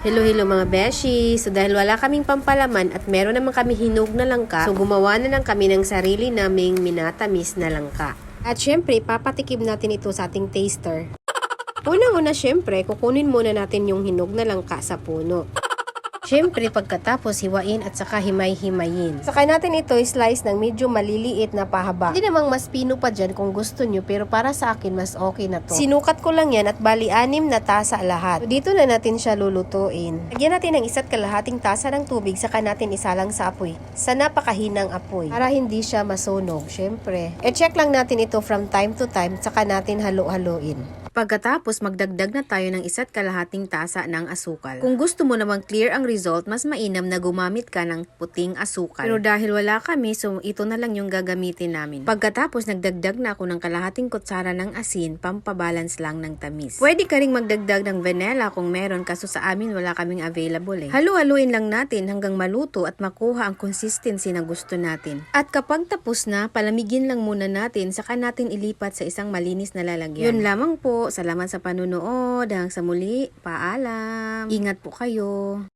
Hello mga beshi! So dahil wala kaming pampalaman at meron naman kami hinog na langka, so gumawa na lang kami ng sarili naming minatamis na langka. At syempre, papatikim natin ito sa ating taster. Una-una syempre, kukunin muna natin yung hinog na langka sa puno. Syempre, pagkatapos hiwain at saka himay-himayin. Saka natin ito slice ng medyo maliliit na pahaba. Hindi namang mas pino pa dyan kung gusto nyo, pero para sa akin mas okay na to. Sinukat ko lang yan at bali 6 na tasa lahat. So, dito na natin siya lulutuin. Lagyan natin ng 1.5 tasa ng tubig, saka natin isalang sa apoy. Sa napakahinang apoy. Para hindi siya masunog, syempre. E-check lang natin ito from time to time, saka natin halo-haloin. Pagkatapos, magdagdag na tayo ng 1.5 tasa ng asukal. Kung gusto mo namang clear ang result, mas mainam na gumamit ka ng puting asukal. Pero dahil wala kami, so ito na lang yung gagamitin namin. Pagkatapos, nagdagdag na ako ng 1/2 kutsara ng asin, pampabalance lang ng tamis. Pwede ka ring magdagdag ng vanilla kung meron, kaso sa amin wala kaming available eh. Halu-haluin lang natin hanggang maluto at makuha ang consistency na gusto natin. At kapag tapos na, palamigin lang muna natin, saka natin ilipat sa isang malinis na lalagyan. Yun lamang po. Salamat sa panunood. Hanggang sa muli. Paalam. Ingat po kayo.